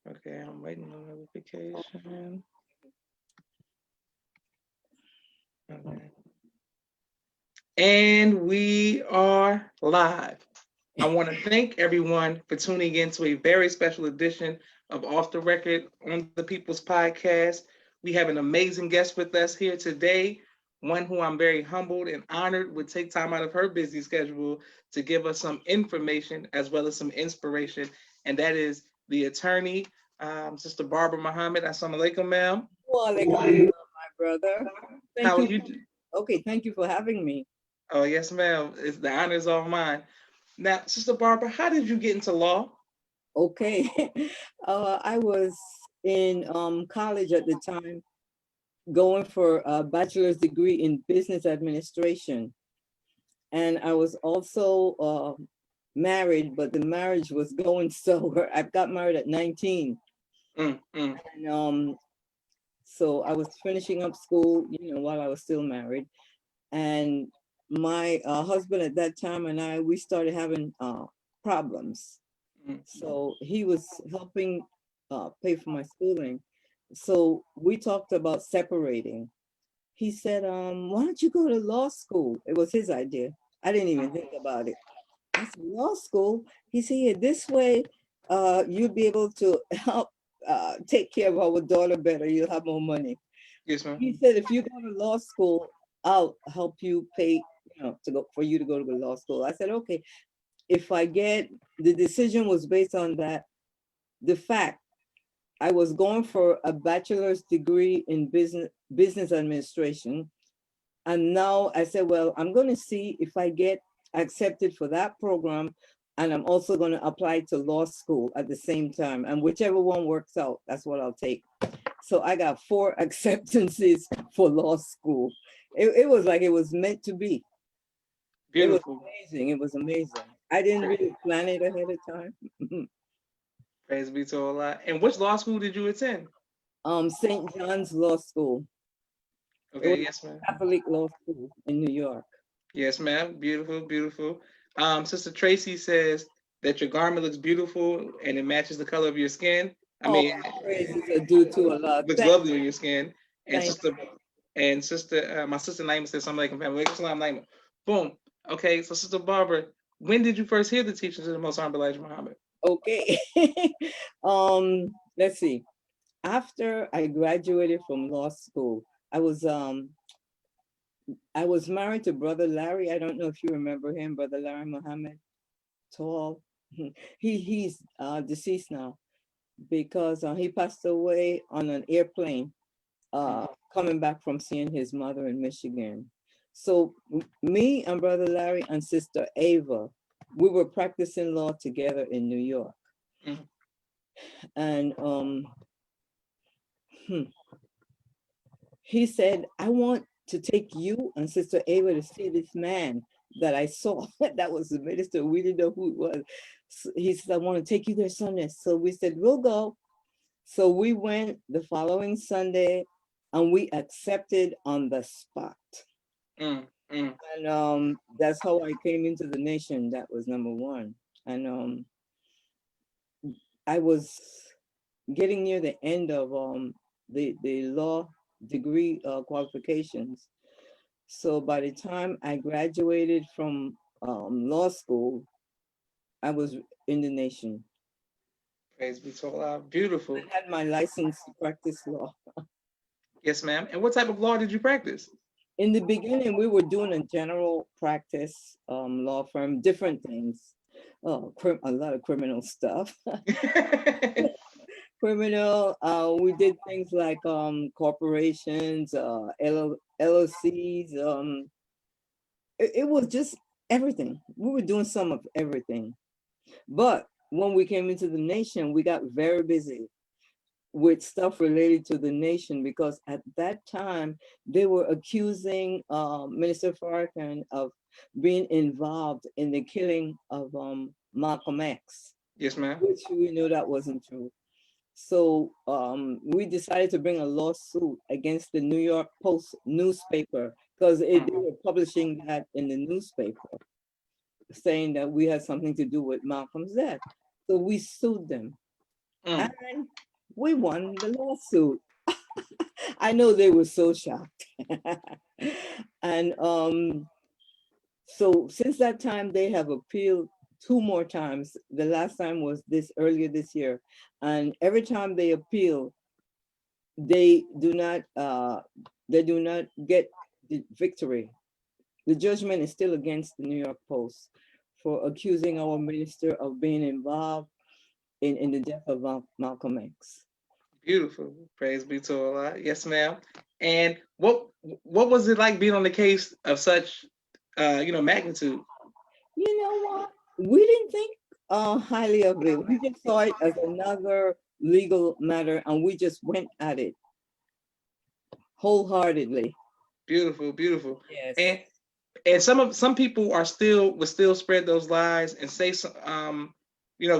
Okay, I'm waiting on notification. Okay. And we are live. I want to thank everyone for tuning in to a very special edition of Off the Record on the People's Podcast. We have an amazing guest with us here today, one who I'm very humbled and honored would take time out of her busy schedule to give us some information as well as some inspiration, and that is the attorney, Sister Barbara Muhammad. Assalamu alaikum, ma'am. Walaikum salam, my brother. Thank How are you. you? Okay, thank you for having me. Oh, yes, ma'am. It's the honor is all mine. Now, Sister Barbara, how did you get into law? Okay. I was in college at the time, going for a bachelor's degree in business administration. And I was also married, but the marriage was going so I got married at 19. And so I was finishing up school, while I was still married. And my husband at that time and we started having problems. So he was helping pay for my schooling. So we talked about separating. He said, why don't you go to law school? It was his idea. I didn't even think about it. I said, law school? He said, yeah, this way you'll be able to help take care of our daughter better. You'll have more money. Yes, ma'am. He said, if you go to law school, I'll help you pay, to go for you to go to law school. I said, okay. If I get, the decision was based on that, the fact I was going for a bachelor's degree in business administration. And now I said, well, I'm going to see if I get accepted for that program. And I'm also going to apply to law school at the same time. And whichever one works out, that's what I'll take. So I got 4 acceptances for law school. It was like it was meant to be. It was Beautiful. amazing. It was amazing. I didn't really plan it ahead of time. Praise be to Allah. And which law school did you attend? St. John's Law School. It was Okay, yes, ma'am. a Catholic law school in New York. Yes, ma'am. Beautiful, beautiful. Sister Tracy says that your garment looks beautiful and it matches the color of your skin. I Oh, mean, praises are due to Allah. looks Thank lovely on your skin. And thank sister, my sister Naima says something like, "Family, Salam Naima." Boom. Okay, so Sister Barbara, when did you first hear the teachings of the Most Honorable Elijah Muhammad? Okay. Let's see. After I graduated from law school, I was married to Brother Larry. I don't know if you remember him, Brother Larry Muhammad, tall. He's deceased now because he passed away on an airplane coming back from seeing his mother in Michigan. So me and Brother Larry and Sister Ava, we were practicing law together in New York. And he said, I want to take you and Sister Ava to see this man that I saw. That was the minister. We didn't know who it was. So he said, I want to take you there Sunday. So we said, we'll go. So we went the following Sunday and we accepted on the spot. And that's how I came into the nation. That was number one. And I was getting near the end of the law degree qualifications. So by the time I graduated from law school, I was in the nation. Praise be to Allah. Beautiful. I had my license to practice law. Yes, ma'am. And what type of law did you practice? In the beginning, we were doing a general practice law firm, different things. Oh, a lot of criminal stuff. Criminal, we did things like corporations, LLCs. It was just everything. We were doing some of everything. But when we came into the nation, we got very busy with stuff related to the nation because at that time they were accusing Minister Farrakhan of being involved in the killing of Malcolm X. Yes, ma'am. Which we knew that wasn't true. So we decided to bring a lawsuit against the New York Post newspaper because they were publishing that in the newspaper, saying that we had something to do with Malcolm's death. So we sued them. Mm. and we won the lawsuit. I know they were so shocked. And so since that time, they have appealed two more times. The last time was this earlier this year. And every time they appeal, they do not get the victory. The judgment is still against the New York Post for accusing our minister of being involved in the death of Malcolm X. Beautiful. Praise be to Allah. Yes, ma'am. And what was it like being on the case of such magnitude? You know what? We didn't think highly of it. We just saw it as another legal matter, and we just went at it wholeheartedly. Beautiful, beautiful. Yes. And some people are still would still spread those lies and say some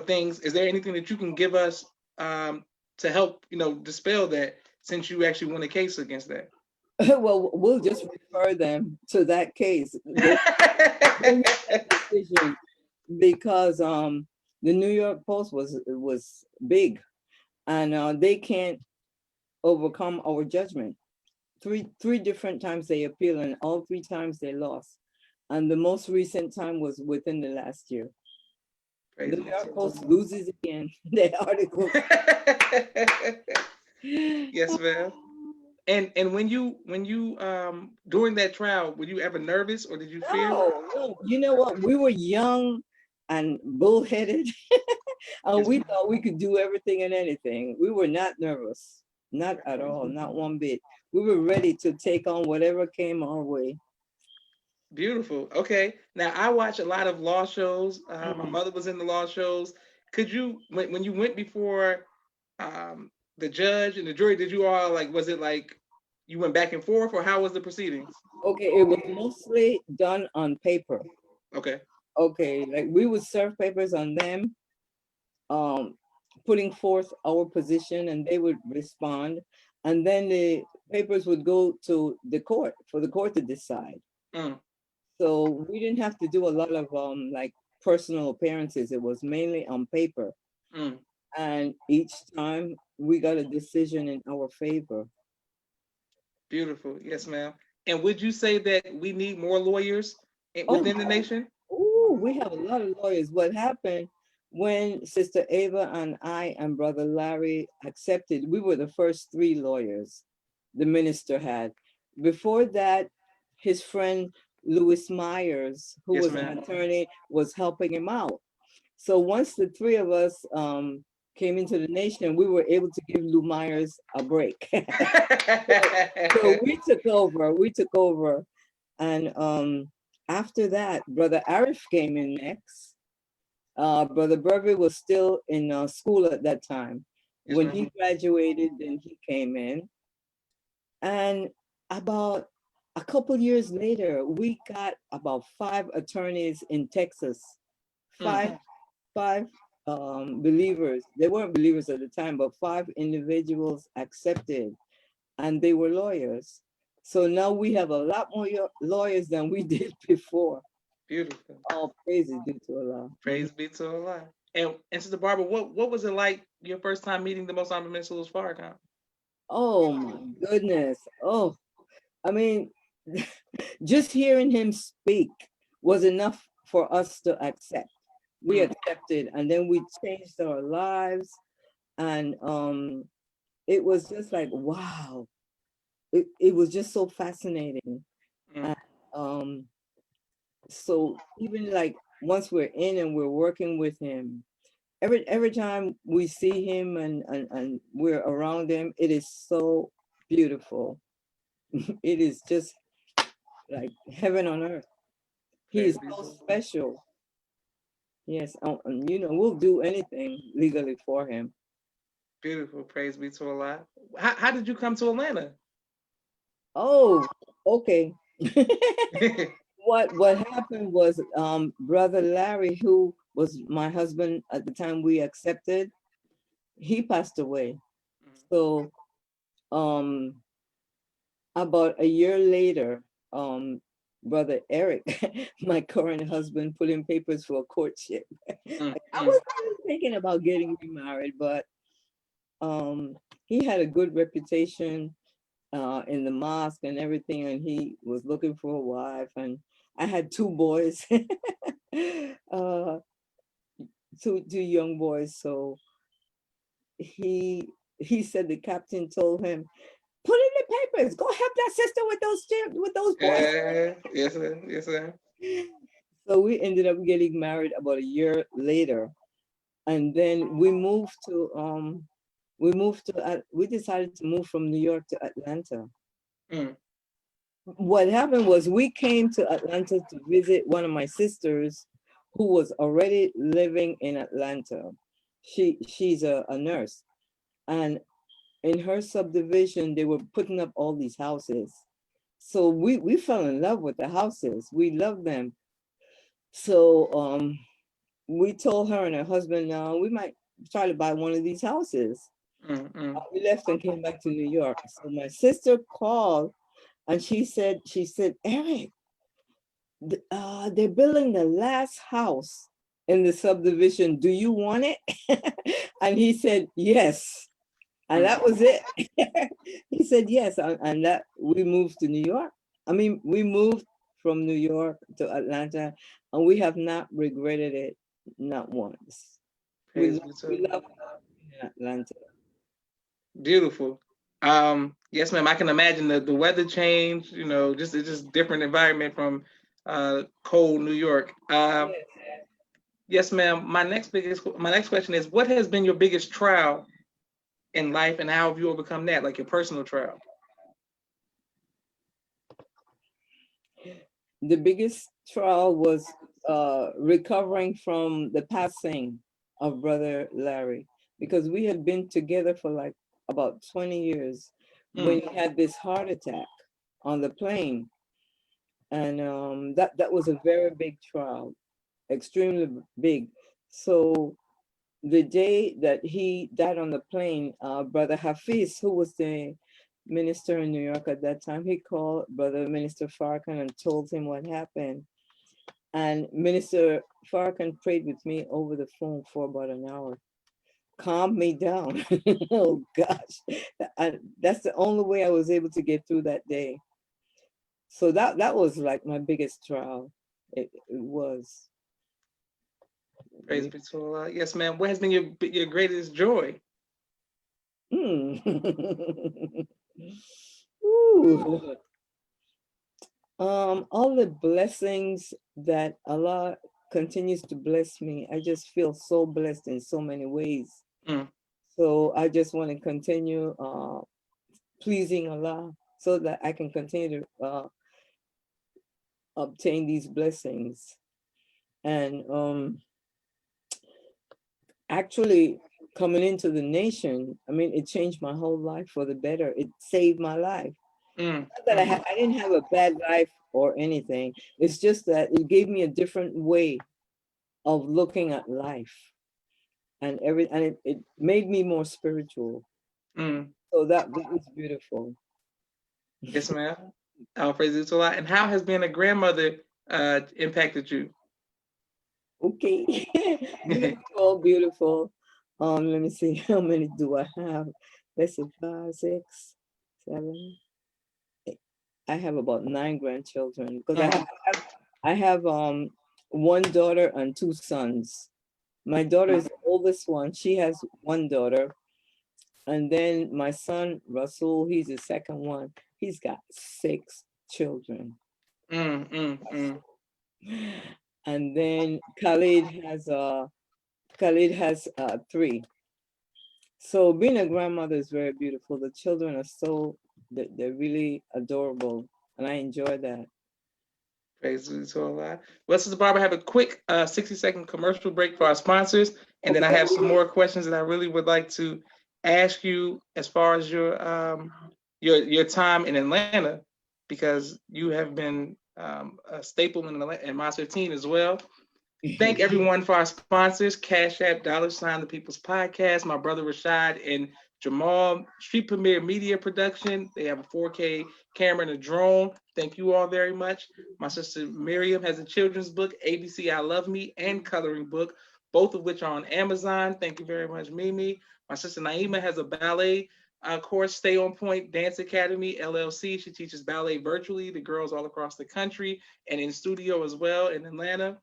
things. Is there anything that you can give us to help dispel that, since you actually won a case against that? Well, we'll just refer them to that case. They made that decision because the New York Post was big, and they can't overcome our judgment. Three different times they appealed, and all three times they lost. And the most recent time was within the last year. Praise The be New York to Post loses again. Their article. Allah. Yes, ma'am. And when you during that trial, were you ever nervous or did you fear? No, no. You know what? We were young and bullheaded, and Yes, we thought we could do everything and anything. We were not nervous, not at all, not one bit. We were ready to take on whatever came our way. beautiful. Okay. Now I watch a lot of law shows. My Mhm. mother was in the law shows. Could you, when you went before the judge and the jury, did you all like? Was it like you went back and forth, or how was the proceedings? Okay, it was mostly done on paper. Okay. Okay, like we would serve papers on them, um, putting forth our position, and they would respond, and then the papers would go to the court for the court to decide. Mm, So we didn't have to do a lot of like personal appearances. It was mainly on paper, mm. and each time we got a decision in our favor. Beautiful. Yes, ma'am. And would you say that we need more lawyers Oh within the my, nation? oh, we have a lot of lawyers. What happened when Sister Ava and I and Brother Larry accepted? We were the first three lawyers the minister had. Before that, his friend Louis Myers, who Yes, was an ma'am. attorney, was helping him out. So once the three of us came into the nation, we were able to give Lou Myers a break. So we took over. We took over, and after that, Brother Arif came in next. Brother Burby was still in school at that time. Yes, When ma'am. he graduated, then he came in. And about a couple years later, we got about five attorneys in Texas, Mm, five, five believers. They weren't believers at the time, but five individuals accepted, and they were lawyers. So now we have a lot more lawyers than we did before. beautiful. All praises due to Allah. Mhm. Praise be to Allah. And Sister Barbara, what was it like your first time meeting the Most Honorable Minister Sis Farrakhan? Oh my goodness. Oh, I mean, just hearing him speak was enough for us to accept. We Mm, accepted, and then we changed our lives, and it was just like wow. It was just so fascinating. mm, And so even like once we're in and we're working with him, every time we see him and we're around him, it is so beautiful. It is just like heaven on earth. He praise is be so to Allah. special. Yes, and, we'll do anything legally for him. Beautiful. Praise be to Allah. How did you come to Atlanta? Oh, okay. What happened was Brother Larry, who was my husband at the time we accepted, he passed away. So um about a year later, Brother Eric, my current husband, put in papers for a courtship. Mm, I mm, was thinking about getting remarried, but he had a good reputation in the mosque and everything, and he was looking for a wife. And I had two boys, uh, two young boys. So he said the captain told him, put in the papers, go help that sister with those boys. Yes, sir. Yes, sir. So we ended up getting married about a year later, and then we decided to move from New York to Atlanta. Mm, What happened was we came to Atlanta to visit one of my sisters who was already living in Atlanta. She's a nurse, and in her subdivision they were putting up all these houses. So we fell in love with the houses. We loved them. So we told her and her husband, we might try to buy one of these houses. We left and came back to New York. So my sister called and she said, Eric, they're building the last house in the subdivision. Do you want it? And he said, yes. And that was it. He said yes. And that we moved to New York. I mean, we moved from New York to Atlanta, and we have not regretted it, not once. praise We, be we to love Atlanta. Beautiful. Yes, ma'am. I can imagine the weather change. You know, just it's just different environment from cold New York. Yes, ma'am. My next question is, what has been your biggest trial in life, and how have you overcome that? Like your personal trial. The biggest trial was recovering from the passing of Brother Larry, because we had been together for like about 20 years when he had this heart attack on the plane. And that was a very big trial, extremely big. So the day that he died on the plane, Brother Hafiz, who was the minister in New York at that time, he called Brother Minister Farrakhan and told him what happened. And Minister Farrakhan prayed with me over the phone for about an hour, calmed me down. Oh gosh, that's the only way I was able to get through that day. So that was like my biggest trial. It was. Praise be to Allah. Yes, ma'am. What has been your greatest joy? Ooh. All the blessings that Allah continues to bless me. I just feel so blessed in so many ways. So I just want to continue pleasing Allah so that I can continue to obtain these blessings. And actually coming into the nation, I mean, it changed my whole life for the better. It saved my life. Not that I didn't have a bad life or anything. It's just that it gave me a different way of looking at life, and it made me more spiritual. So that was beautiful. Yes, ma'am. I'll praise it to Allah. And how has being a grandmother impacted you? Okay. Beautiful, beautiful. Let me see, how many do I have? Let's see, 5, 6, 7, 8. I have about 9 grandchildren because I have one daughter and 2 sons. My daughter is the oldest one. She has 1 daughter. And then my son, Rasul, he's the second one. He's got 6 children. And then Khalid has 3. So being a grandmother is very beautiful. The children are they're really adorable, and I enjoy that. Praise be to Allah. Well, Sis Barbara, have a quick 60-second commercial break for our sponsors, and then I have some more questions that I really would like to ask you as far as your time in Atlanta, because you have been a staple in my 15 as well. Thank everyone for our sponsors, Cash App, $, The People's Podcast, my brother Rashad and Jamal, Street Premier Media Production. They have a 4K camera and a drone. Thank you all very much. My sister Miriam has a children's book, ABC I Love Me, and coloring book. both of which are on Amazon. Thank you very much, Mimi. My sister Naima has a ballet course, Stay on Point Dance Academy LLC. She teaches ballet virtually to girls all across the country and in studio as well in Atlanta.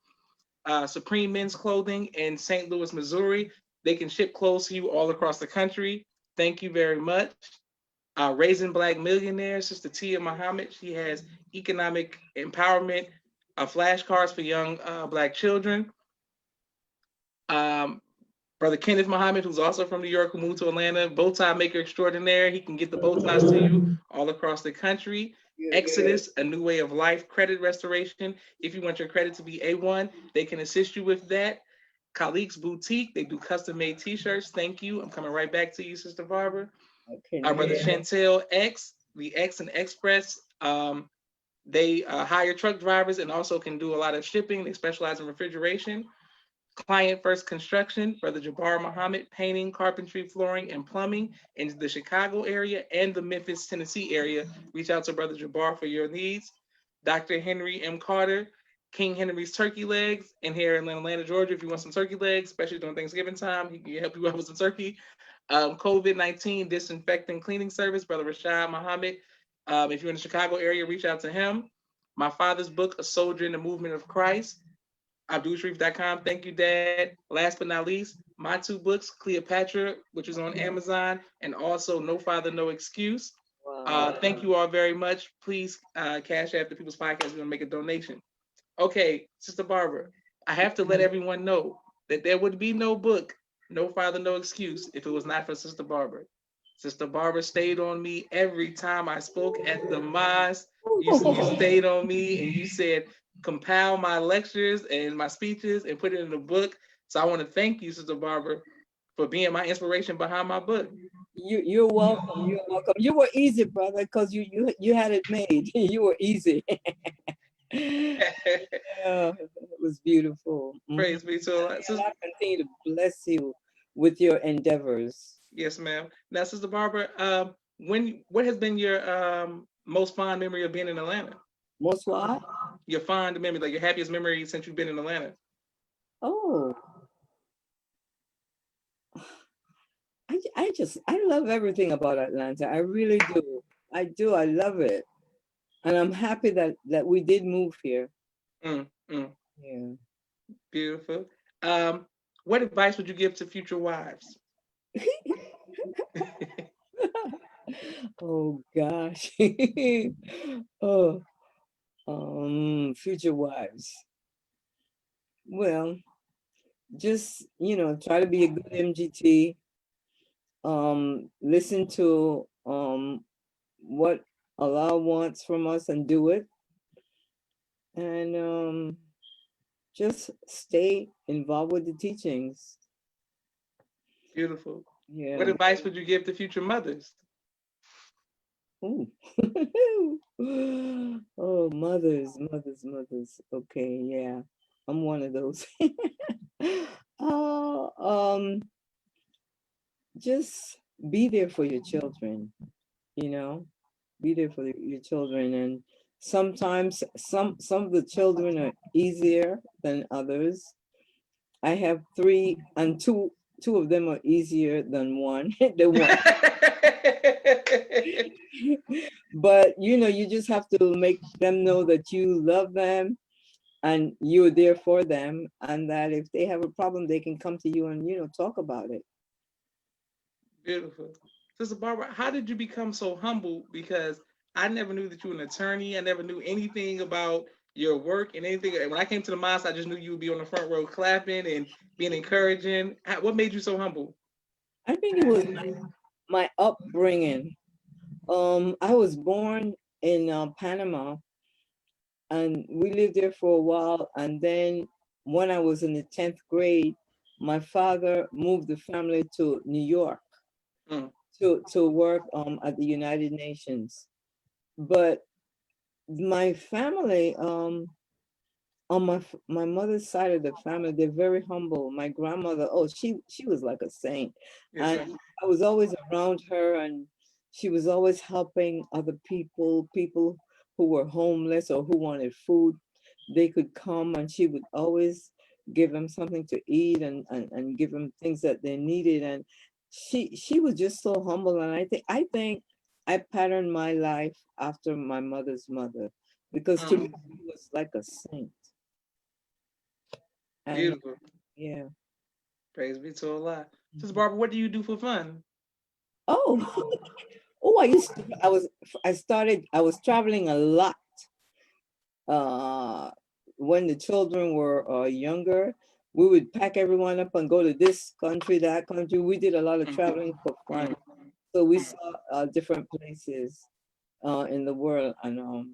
Supreme Men's Clothing in St. Louis, Missouri. They can ship clothes to you all across the country. Thank you very much. Raising Black Millionaires, Sister Tia Muhammad. She has economic empowerment flashcards for young Black children. Um, Brother Kenneth Muhammad, who's also from New York, who moved to Atlanta, bow tie maker extraordinaire. He can get the bow ties to you all across the country. Exodus, a new way of life, credit restoration. If you want your credit to be A1, they can assist you with that. Khaliq's Boutique, they do custom made t-shirts. Thank you. I'm coming right back to you, Sister Barbara. Okay. Our brother Chantel X, the X and Express. They hire truck drivers and also can do a lot of shipping. They specialize in refrigeration. Client First Construction, Brother Jabbar Muhammad, painting, carpentry, flooring, and plumbing in the Chicago area and the Memphis, Tennessee area. Reach out to Brother Jabbar for your needs. Dr. Henry M. Carter, King Henry's Turkey Legs, and here in Atlanta, Georgia, if you want some turkey legs, especially during Thanksgiving time, he can help you out with some turkey. COVID-19 disinfecting cleaning service, Brother Rashad Muhammad. If you're in the Chicago area, reach out to him. My father's book, A Soldier in the Movement of Christ. AbdulSharif.com. Thank you, Dad. Last but not least, my two books, Cleopatra, which is on Amazon, and also No Father, No Excuse. Thank you all very much. Please cash app the People's Podcast. We're going to make a donation. Okay, Sister Barbara, I have to let everyone know that there would be no book, No Father, No Excuse, if it was not for Sister Barbara. Sister Barbara stayed on me every time I spoke at the mosque. You stayed on me and you said, compile my lectures and my speeches and put it in a book. So I want to thank you, Sister Barbara, for being my inspiration behind my book. You're welcome. You're welcome. You were easy, brother, because you had it made. You were easy. Yeah, it was beautiful. Praise be to Allah. God continue to bless you with your endeavors. Yes, ma'am. Now, Sister Barbara, what has been your most fond memory of being in Atlanta? Most what? Your fond memory, like your happiest memory since you've been in Atlanta. Oh, I love everything about Atlanta. I really do. I do. I love it, and I'm happy that we did move here. Yeah. Beautiful. What advice would you give to future wives? Oh gosh. Oh, future wives. Well, just try to be a good MGT. Listen to what Allah wants from us and do it, and just stay involved with the teachings. Beautiful. Yeah. What advice would you give to future mothers? Ooh. Oh, mothers. Okay, yeah, I'm one of those. Oh, just be there for your children. Be there for your children, and sometimes some of the children are easier than others. I have three, and two of them are easier than one. The one. But you just have to make them know that you love them and you're there for them, and that if they have a problem, they can come to you and talk about it. Beautiful. Sister Barbara, how did you become so humble? Because I never knew that you were an attorney. I never knew anything about your work and anything. When I came to the mosque, I just knew you would be on the front row clapping and being encouraging. What made you so humble? I think it was my upbringing. I was born in Panama, and we lived there for a while. And then when I was in the 10th grade, my father moved the family to New York to work at the United Nations. But my family, on my mother's side of the family, they're very humble. My grandmother, she was like a saint. Yes, and I was always around her, and she was always helping other people who were homeless or who wanted food. They could come, and she would always give them something to eat and give them things that they needed. And she was just so humble. And I think I patterned my life after my mother's mother, because to me she was like a saint. And Beautiful. yeah. Praise be to Allah. Sis Barbara, what do you do for fun? Oh, oh, I was traveling a lot uh, when the children were younger. We would pack everyone up and go to this country, that country. We did a lot of traveling for fun. So we saw different places in the world, and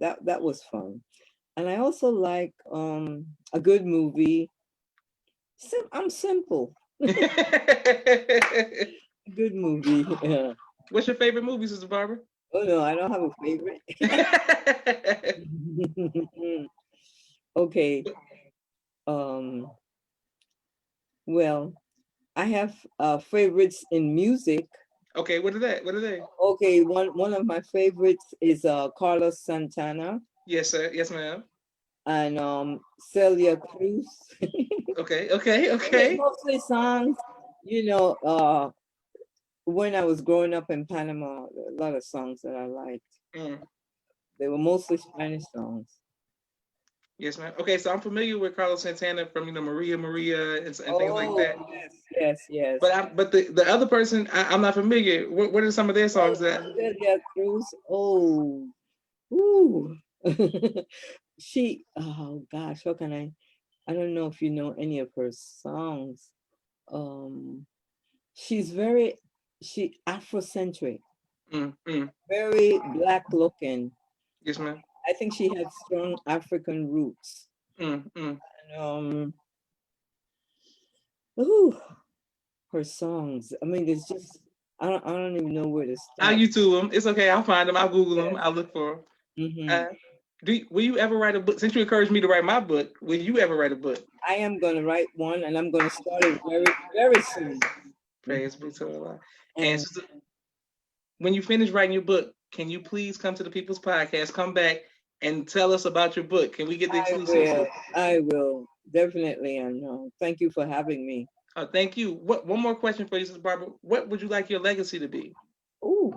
that was fun. And I also like a good movie. I'm simple. A good movie. Yeah. What's your favorite movie, Sister Barbara? Oh no, I don't have a favorite. Okay. Um, well, I have favorites in music. Okay, what are they? What are they? Okay, one of my favorites is Carlos Santana Yes, sir. Yes, ma'am. and Celia Cruz. Okay, okay, okay. Mostly songs, when I was growing up in Panama, a lot of songs that I liked. Mm. They were mostly Spanish songs. Yes, ma'am. Okay, so I'm familiar with Carlos Santana from Maria Maria and things like Oh, that. yes, yes, yes. But the other person I'm not familiar. What are some of their songs that? Celia Cruz. Oh, ooh. Oh gosh, how can I don't know if you know any of her songs. Um, she's she Afrocentric, Mm, mm. very black looking. Yes, ma'am. I think she had strong African roots. Mm, mm. And, ooh, her songs. I mean, there's just I don't even know where to I'll start. YouTube them. It's okay. I'll find them. I'll Google them. I'll look for them. Hmm. Will you ever write a book? Since you encouraged me to write my book, will you ever write a book? I am going to write one, and I'm going to start it very, very soon. Praise be to Allah. And And sister, when you finish writing your book, can you please come to the People's Podcast? Come back and tell us about your book. Can we get the exclusive? I will definitely. And thank you for having me. Thank you. One more question for you, Sis Barbara. What would you like your legacy to be? Ooh,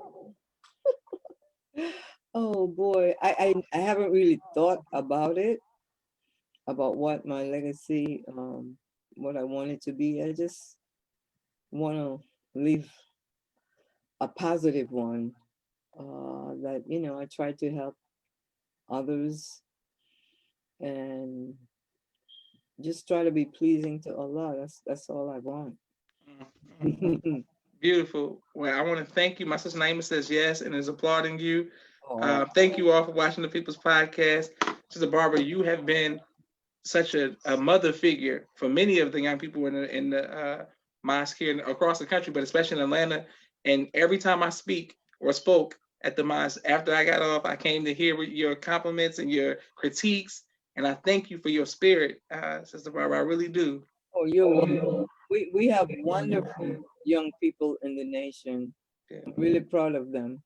oh boy, I haven't really thought about it, about what my legacy, what I want it to be. I just want to leave a positive one. That I try to help others and just try to be pleasing to Allah. That's all I want. Beautiful. Well, I want to thank you. My sister Naima says yes and is applauding you. Oh, Thank you all for watching the People's Podcast. Sister Barbara, you have been such a mother figure for many of the young people in the mosque here and across the country, but especially in Atlanta. And every time I speak or spoke at the mosque, after I got off, I came to hear your compliments and your critiques. And I thank you for your spirit, Sister Barbara. I really do. oh, you're welcome. We have wonderful young people in the nation. Yeah. I'm really proud of them.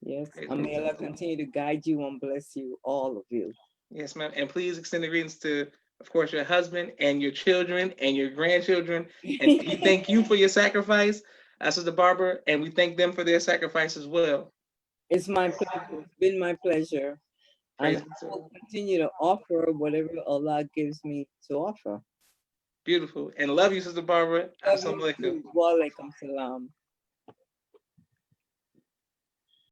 Yes, Praise and be may to Allah Allah. continue to guide you and bless you, all of you. Yes, ma'am. And please extend the greetings to, of course, your husband and your children and your grandchildren. And we thank you for your sacrifice, Sister Barbara, and we thank them for their sacrifice as well. It's my pleasure. It's been my pleasure. And Praise I be to will Allah. continue to offer whatever Allah gives me to offer. Beautiful. And love you, Sister Barbara. Love you Assalamu alaikum. too. Wa alaikum salam.